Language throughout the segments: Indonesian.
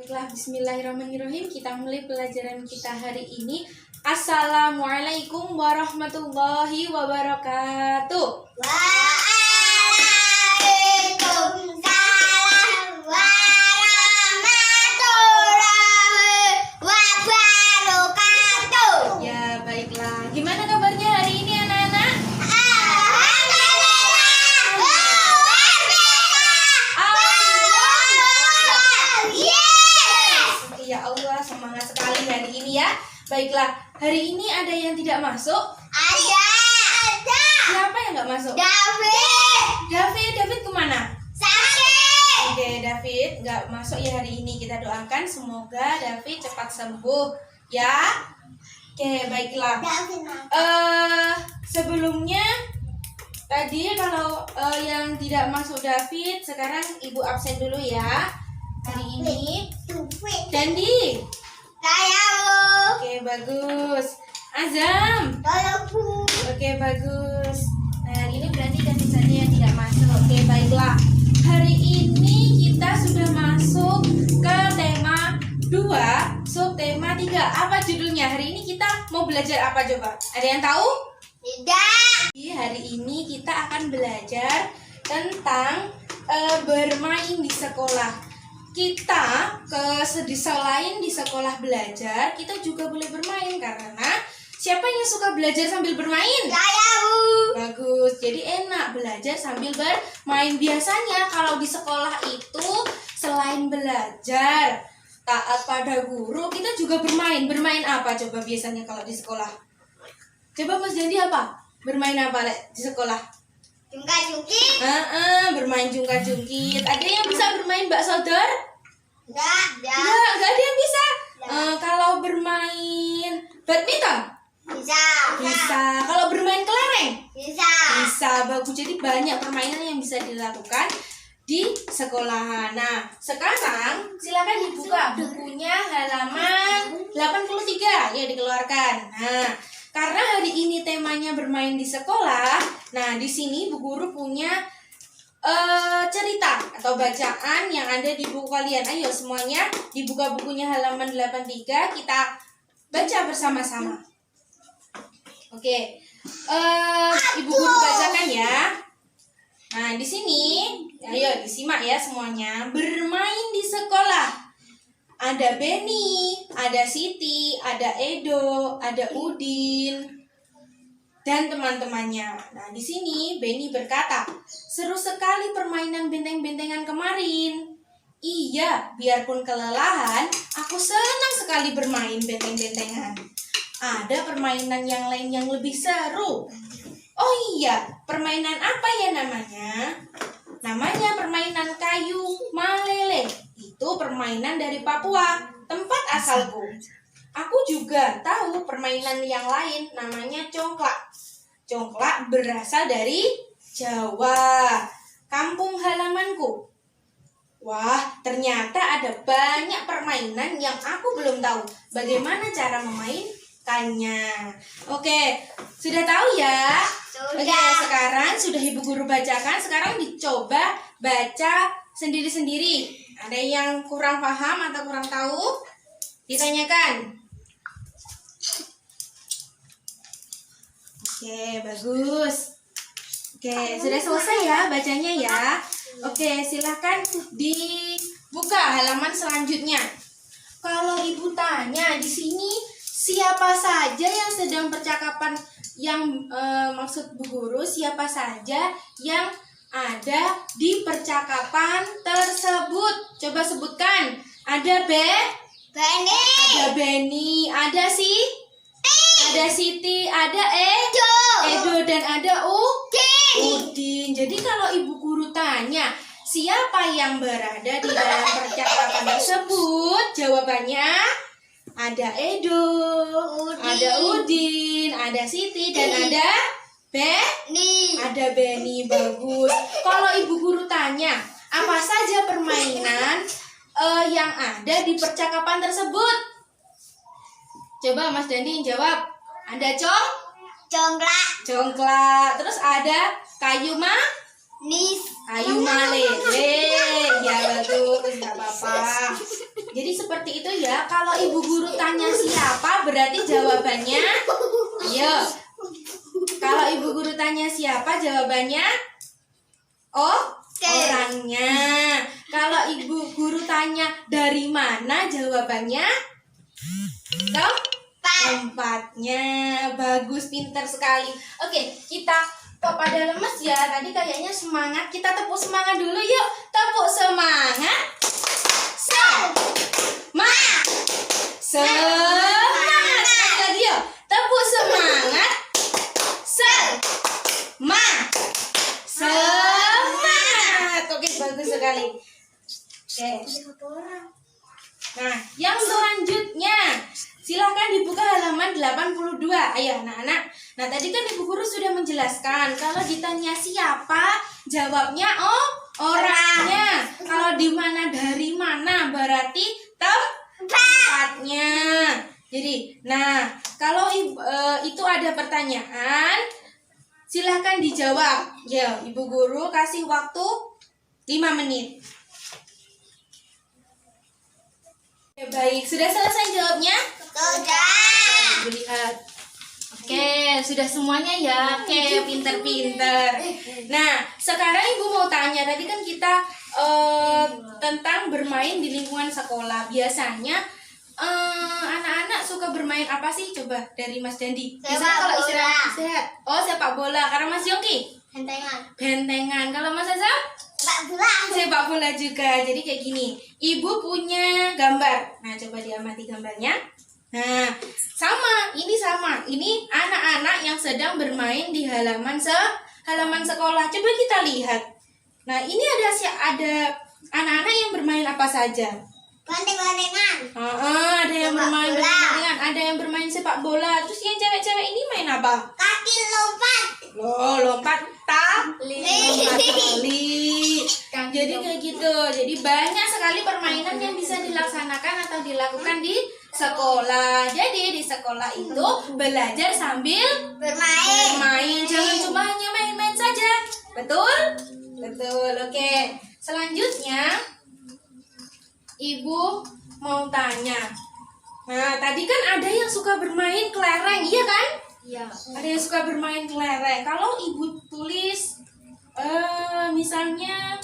Baiklah, bismillahirrahmanirrahim. Kita mulai pelajaran kita hari ini. Assalamualaikum warahmatullahi wabarakatuh. Waalaikumsalam warahmatullahi wabarakatuh. Ya, baiklah. Gimana kabarnya hari ini anak-anak? Ya Allah, semangat sekali hari ini ya. Baiklah, hari ini ada yang tidak masuk? Ada. Siapa yang nggak masuk? David kemana? Sakit. Oke, David nggak masuk ya hari ini. Kita doakan semoga David cepat sembuh ya. Oke, baiklah. Sebelumnya tadi kalau yang tidak masuk David, sekarang ibu absen dulu ya. Hari ini Dandi. Oke, bagus. Azam. Oke, bagus. Nah, hari ini berarti David saja yang tidak masuk. Oke, baiklah. Hari ini kita sudah masuk ke tema 2, subtema 3. Apa judulnya? Hari ini kita mau belajar apa coba? Ada yang tahu? Tidak. Hari ini kita akan belajar tentang bermain di sekolah. Kita selain di sekolah belajar, kita juga boleh bermain karena siapa yang suka belajar sambil bermain? Saya, Bu. Bagus, jadi enak belajar sambil bermain. Biasanya kalau di sekolah itu selain belajar, taat pada guru, kita juga bermain. Bermain apa coba biasanya kalau di sekolah? Coba Mas Jandi apa? Bermain apa di sekolah? Jungkit. Bermain jungkat-jungkit. Ada yang bisa bermain bakso dor? Enggak. Enggak ada yang bisa. Kalau bermain badminton? Bisa. Kalau bermain kelereng? Bisa. Bagus. Jadi banyak permainan yang bisa dilakukan di sekolahan. Nah, sekarang silakan dibuka bukunya halaman 83 ya, dikeluarkan. Nah, karena hari ini temanya bermain di sekolah, nah di sini Bu Guru punya cerita atau bacaan yang ada di buku kalian. Ayo semuanya dibuka bukunya halaman 83, kita baca bersama-sama. Oke, Ibu Guru bacakan ya. Nah di sini, ayo disimak ya semuanya. Bermain di sekolah. Ada Benny, ada Siti, ada Edo, ada Udin, dan teman-temannya. Nah, di sini Benny berkata, "Seru sekali permainan benteng-bentengan kemarin." "Iya, biarpun kelelahan, aku senang sekali bermain benteng-bentengan. Ada permainan yang lain yang lebih seru." "Oh iya, permainan apa ya namanya?" "Namanya permainan kayu malele. Itu permainan dari Papua, tempat asalku." "Aku juga tahu permainan yang lain, namanya congklak. Congklak berasal dari Jawa, kampung halamanku." "Wah, ternyata ada banyak permainan yang aku belum tahu. Bagaimana cara memainkannya?" Oke, sudah tahu ya? Sudah. Oke, sekarang sudah Ibu Guru bacakan. Sekarang dicoba baca sendiri-sendiri. Ada yang kurang paham atau kurang tahu? Ditanyakan. Oke, bagus. Oke, sudah selesai ya bacanya ya. Oke, silahkan dibuka halaman selanjutnya. Kalau Ibu tanya di sini siapa saja yang sedang percakapan, yang maksud Bu Guru siapa saja yang ada di percakapan tersebut? Coba sebutkan. Ada Benny. ada Benny, ada Siti, ada Edo, dan ada Udin. Jadi kalau Ibu Guru tanya siapa yang berada di dalam percakapan tersebut, jawabannya ada Edo, ada Udin, ada Siti, dan ada Benny. Ada Benny. Bagus. Kalau Ibu Guru tanya apa saja permainan yang ada di percakapan tersebut, coba Mas Dandi jawab. Ada Congklak. congklak, terus ada kayu Kayu malele. Ya bagus, nggak apa-apa. Jadi seperti itu ya. Kalau ibu guru tanya siapa, berarti jawabannya. Ayo. Kalau ibu guru tanya siapa, jawabannya orangnya. Kalau ibu guru tanya dari mana, jawabannya tempatnya. Bagus, pintar sekali. Oke, kita kok pada lemes ya? Tadi kayaknya semangat. Kita tepuk semangat dulu yuk. Tepuk semangat. Semangat. Sekali lagi yuk. Tepuk semangat. Semangat. Oke, bagus sekali. Oke. Nah, yang selanjutnya silahkan dibuka halaman 82. Ayo anak-anak. Nah, tadi kan ibu guru sudah menjelaskan kalau ditanya siapa, jawabnya orangnya. Kalau di mana dari mana berarti tempatnya. Jadi, nah, kalau itu ada pertanyaan, silahkan dijawab. Ya, ibu guru kasih waktu 5 menit. Oke, baik, sudah selesai jawabnya? Sudah. Lihat. Oke, sudah semuanya ya. Oke, pinter-pinter. Nah, sekarang ibu mau tanya. Tadi kan kita tentang bermain di lingkungan sekolah. Biasanya anak-anak suka bermain apa sih? Coba dari Mas Dandi. Biasanya kalau istirahat. Oh, sepak bola. Karena Mas Yongki? Bentengan. Kalau Mas Azam? Sepak bola juga. Jadi kayak gini. Ibu punya gambar. Nah, coba diamati gambarnya. Nah, sama. Ini anak-anak yang sedang bermain di halaman sekolah. Coba kita lihat. Nah, ini ada anak-anak yang bermain apa saja? Banteng-bantengan. Ada yang bermain bentengan, ada yang bermain sepak bola. Terus yang cewek-cewek ini main apa? Kaki lompat. Lompat tali. Jadi kayak gitu. Jadi banyak sekali permainan yang bisa dilaksanakan atau dilakukan di sekolah. Jadi di sekolah itu belajar sambil bermain. Jangan cuma hanya main-main saja. Betul? Betul. Oke. Selanjutnya ibu mau tanya. Nah, tadi kan ada yang suka bermain kelereng, iya kan? Iya. Ada yang suka bermain kelereng. Kalau ibu tulis misalnya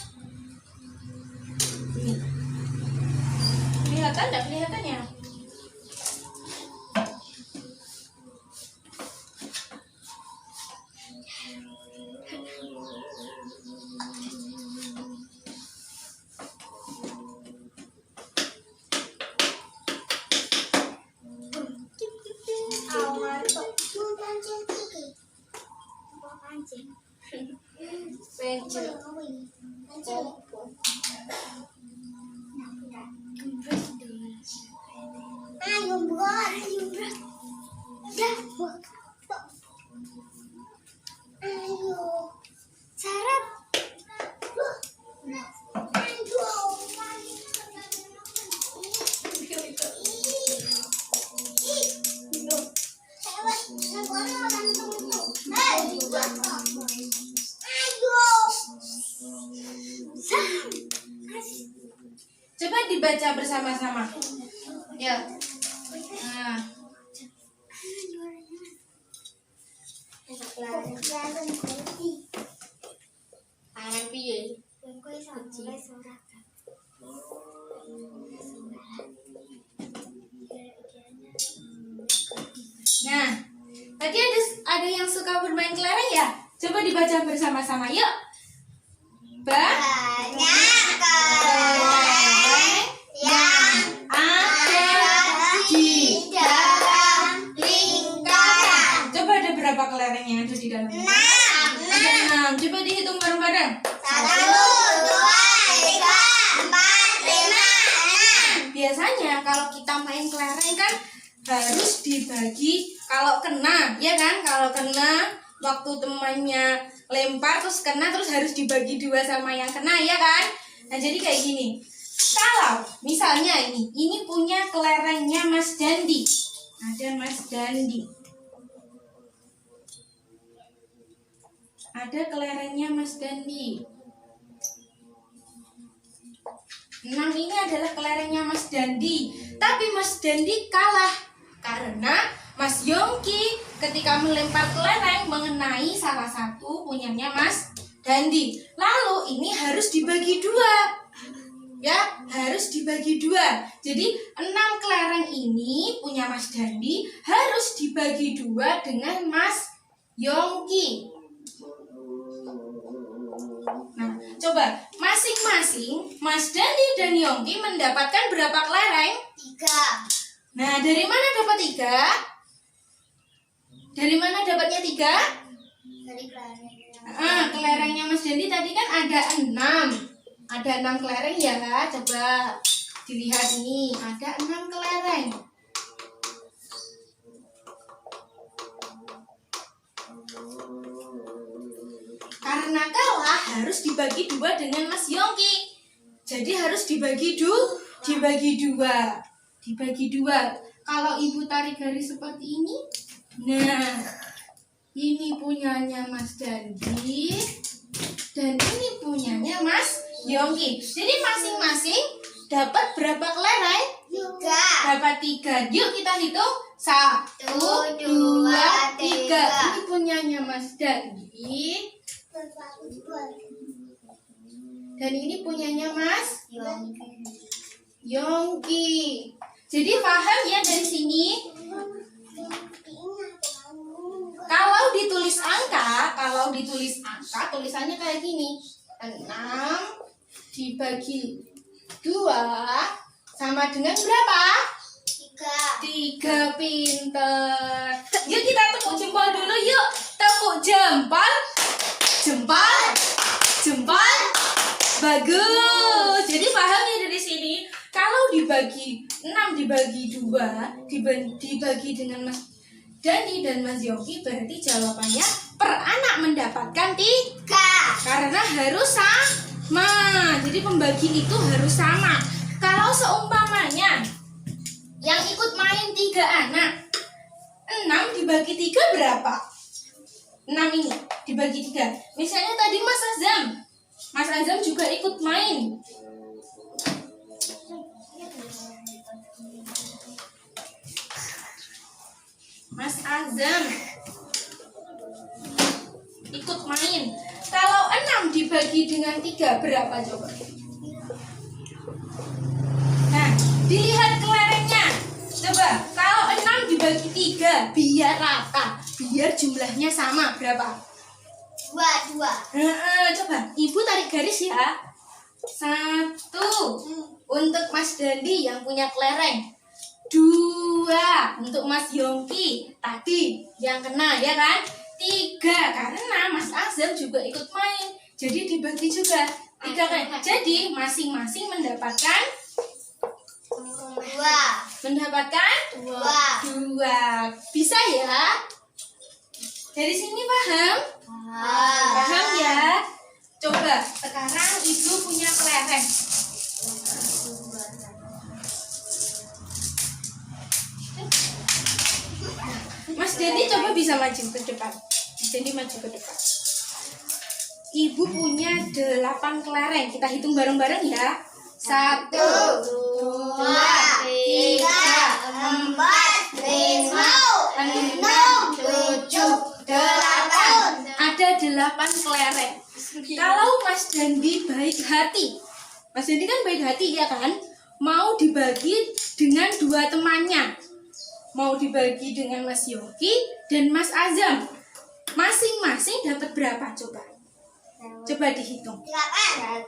ini. Kelihatan enggak kelihatannya? Coba dibaca bersama-sama. Ya. Nah. Nah, tadi ada yang suka bermain kelereng ya? Coba dibaca bersama-sama, yuk. Banyak kelereng yang ada di dalam lingkaran. Coba ada berapa kelereng yang ada di dalam? 6. Ada 6. Coba dihitung bareng-bareng. 1, 2, 3, 4, 5, 6. Biasanya kalau kita main kelereng kan harus dibagi kalau kena, ya kan? Kalau kena waktu temannya lempar terus kena, terus harus dibagi 2 sama yang kena, ya kan? Nah, jadi kayak gini. Kalau misalnya ini punya kelerengnya Mas Dandi. Ada Mas Dandi. ada kelerengnya Mas Dandi. 6 ini adalah kelerengnya Mas Dandi. Tapi Mas Dandi kalah karena Mas Yongki ketika melempar kelereng mengenai salah satu punyanya Mas Dandi. Lalu ini harus dibagi dua. Ya, harus dibagi dua. Jadi 6 kelereng ini punya Mas Dandi harus dibagi dua dengan Mas Yongki. Nah, coba masing-masing Mas Dandi dan Yongki mendapatkan berapa kelereng? 3. Nah, dari mana dapat 3? Dari mana dapatnya 3? Dari kelereng. Kelerengnya Mas Dandi tadi kan ada 6. Ada 6 kelereng ya. Coba dilihat nih, ada 6 kelereng. Karena kalah harus dibagi dua dengan Mas Yongki. Jadi harus dibagi dua. Dibagi dua. Kalau ibu tarik garis seperti ini, nah ini punyanya Mas Dandi dan ini punyanya Mas Yongki. Jadi masing-masing dapat berapa kelereng? 3. Dapat 3. Yuk kita hitung. 1, 2, 3. Ini punyanya Mas Dandi. Dan ini punyanya Mas Yongki. Jadi paham ya dari sini? Kalau ditulis angka, tulisannya kayak gini. 6 dibagi 2 sama dengan berapa? 3. Pinter. Yuk kita tepuk jempol dulu yuk. Tepuk jempol. Jempol. Bagus. Jadi paham ya dari sini? Kalau dibagi 6 dibagi 2 dibagi dengan Mas Dandi dan Mas Yongki, berarti jawabannya per anak mendapatkan 3. Karena harus sama. Jadi pembagi itu harus sama. Kalau seumpamanya yang ikut main 3 anak, 6 dibagi 3 berapa? 6 ini dibagi 3. Misalnya tadi Mas Azam juga ikut main. Mas Azam ikut main. Kalau 6 dibagi dengan 3 berapa coba? Nah, dilihat kelerengnya. Coba, kalau 6 dibagi 3 biar rata, biar jumlahnya sama, berapa? 2. Coba, ibu tarik garis ya. 1 untuk Mas Dandi yang punya kelereng. 2 untuk Mas Yongki tadi yang kena ya kan. 3 karena Mas Azam juga ikut main, jadi dibagi juga 3 kan. Jadi masing-masing mendapatkan 2. 2. Bisa ya? Dari sini paham? Paham ya? Coba sekarang ibu punya kelereng. Mas Dandi coba bisa maju ke depan. Mas Dandi maju ke depan. Ibu punya 8 kelereng. Kita hitung bareng-bareng ya. 1, 2, 3, 4, 5, 6, 7, 8. Ada 8 kelereng. Kalau Mas Dandi baik hati, Mas Dandi kan baik hati ya kan? Mau dibagi dengan 2 temannya. Mau dibagi dengan Mas Yongki dan Mas Azam. Masing-masing dapat berapa coba? Coba dihitung. 8.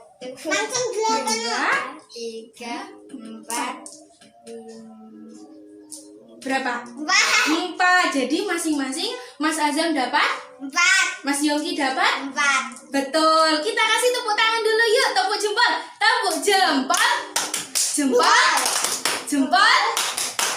Langsung 8. 3, 4. Berapa? 4. 4. Jadi masing-masing Mas Azam dapat, 4. Mas Yongki dapat. 4. Betul. Kita kasih tepuk tangan dulu yuk. Tepuk jempol. Tepuk jempol. Jempol.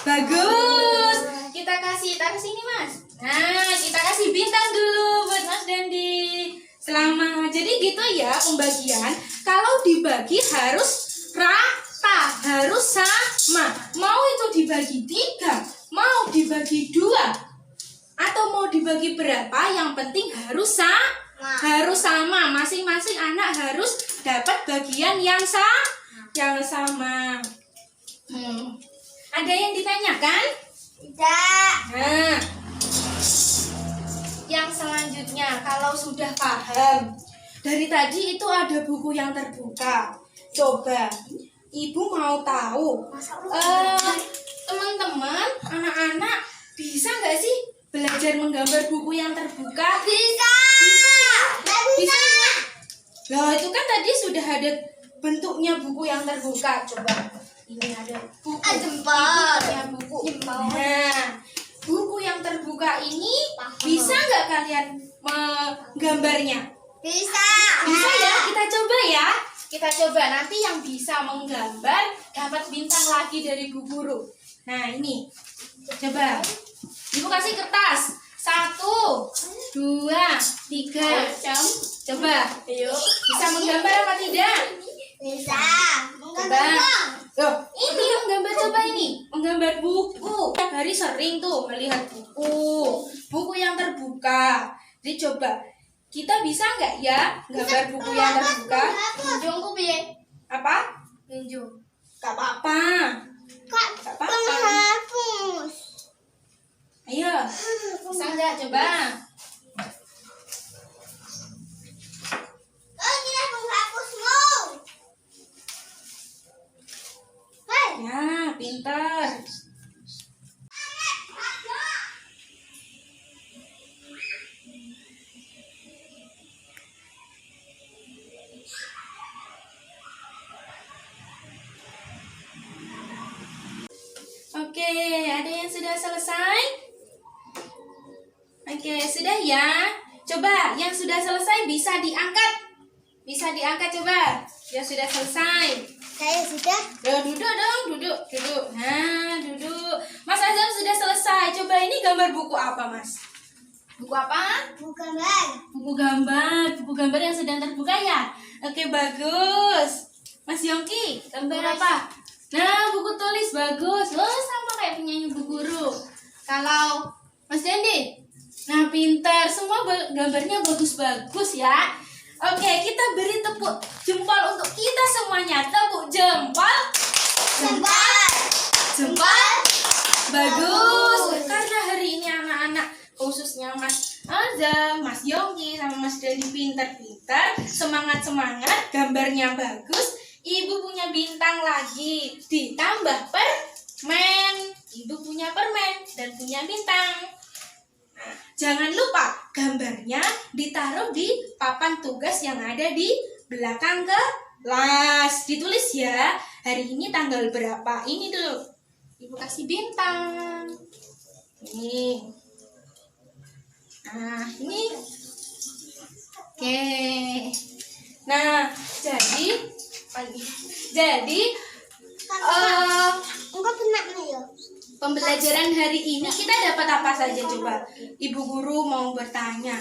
Bagus. Kita kasih taruh sini Mas. Nah, kita kasih bintang dulu buat Mas Dandi. Selamat. Jadi gitu ya pembagian. Kalau dibagi harus rata, harus sama. Mau itu dibagi 3, mau dibagi 2, atau mau dibagi berapa, yang penting harus sama. Harus sama, masing-masing anak harus dapat bagian yang sama. Ada yang ditanyakan? Tidak. Nah, yang selanjutnya, kalau sudah paham, dari tadi itu ada buku yang terbuka. Coba, Ibu mau tahu, teman-teman, anak-anak bisa nggak sih belajar menggambar buku yang terbuka? Bisa. Bisa ya? Bisa. Loh, itu kan tadi sudah ada bentuknya buku yang terbuka. Coba, ini ada buku. Jempol. Bentuknya buku. Jempol. Nah, buku yang terbuka ini Paham. bisa nggak kalian menggambarnya? Bisa. Bisa ya? Kita coba ya. Kita coba, nanti yang bisa menggambar dapat bintang lagi dari Bu Guru. Nah, ini. Coba. Ibu kasih kertas. 1, 2, 3. Coba. Ayo. Bisa menggambar apa tidak? Bisa. Coba. Loh, ini menggambar, coba ini. Menggambar buku. Tiap hari sering tuh melihat buku. Buku yang terbuka. Jadi coba, kita bisa nggak ya gambar buku yang terbuka? Jongku piye? Apa? Ninju. Gak apa-apa. Kak, Gak apa-apa. menghapus. Ayo, bisa nggak coba? Oh, kita menghapusmu. Hei. Ya, pintar. Oke, ada yang sudah selesai? Oke, sudah ya. Coba, yang sudah selesai bisa diangkat. Bisa diangkat coba. Yang sudah selesai. Saya sudah. Duduk dong, duduk. Nah, duduk. Mas Azam sudah selesai. Coba ini gambar buku apa, Mas? Buku apa? Bukan bang. Buku gambar yang sedang terbuka ya? Oke, bagus. Mas Yongki, gambar apa? Nah, buku tulis bagus. Oh, sama kayak punya Ibu Guru. Kalau Mas Dendi, nah pintar. Semua gambarnya bagus-bagus ya. Oke, kita beri tepuk jempol untuk kita semuanya. Tepuk jempol. Jempol. Bagus. Karena hari ini anak-anak, khususnya Mas Azam, Mas Yongki, sama Mas Dendi pintar-pintar, semangat-semangat, gambarnya bagus. Ibu punya bintang lagi, ditambah permen. Ibu punya permen dan punya bintang. Nah, jangan lupa gambarnya ditaruh di papan tugas yang ada di belakang kelas. Ditulis ya, hari ini tanggal berapa. Ini dulu, Ibu kasih bintang. Ini. Nah, ini. Oke. Nah, jadi Enggak pernah ya. pembelajaran hari ini kita dapat apa saja coba? Ibu Guru mau bertanya.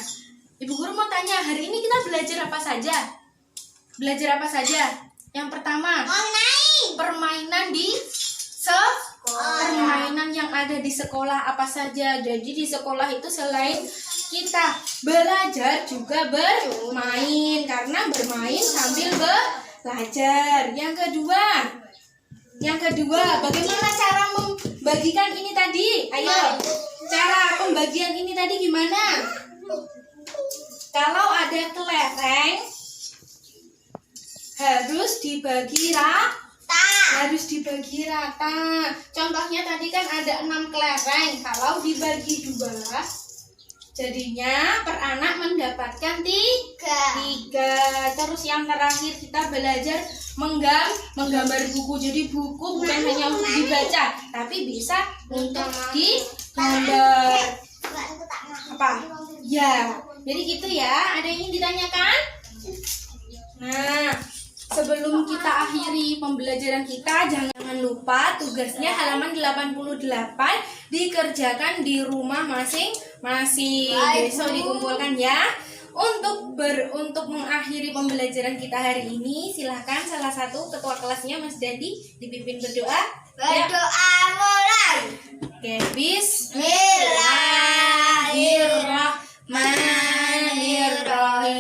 Ibu Guru mau tanya, hari ini kita belajar apa saja? Belajar apa saja? Yang pertama, permainan di permainan yang ada di sekolah apa saja. Jadi di sekolah itu selain kita belajar juga bermain, karena bermain sambil belajar. Yang kedua, bagaimana cara membagikan ini tadi? Ayo, cara pembagian ini tadi gimana? Kalau ada kelereng, harus dibagi rata. Contohnya tadi kan ada 6 kelereng. Kalau dibagi 2, jadinya per anak mendapatkan 3. Terus yang terakhir kita belajar menggambar buku. Jadi buku bukan hanya untuk dibaca, tapi bisa untuk digambar. Apa? Ya, jadi gitu ya. Ada yang ingin ditanyakan? Nah, sebelum kita akhiri pembelajaran kita, jangan lupa tugasnya halaman 88 dikerjakan di rumah masing-masing. Besok dikumpulkan ya. Untuk mengakhiri pembelajaran kita hari ini, silahkan salah satu ketua kelasnya Mas Dendi dipimpin berdoa. Berdoa mulai. Oke, Bismillahirrahmanirrahim.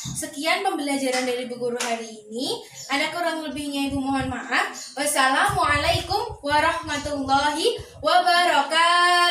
Sekian pembelajaran dari Bu Guru hari ini. Ada kurang lebihnya Ibu mohon maaf. Wassalamualaikum warahmatullahi wabarakatuh.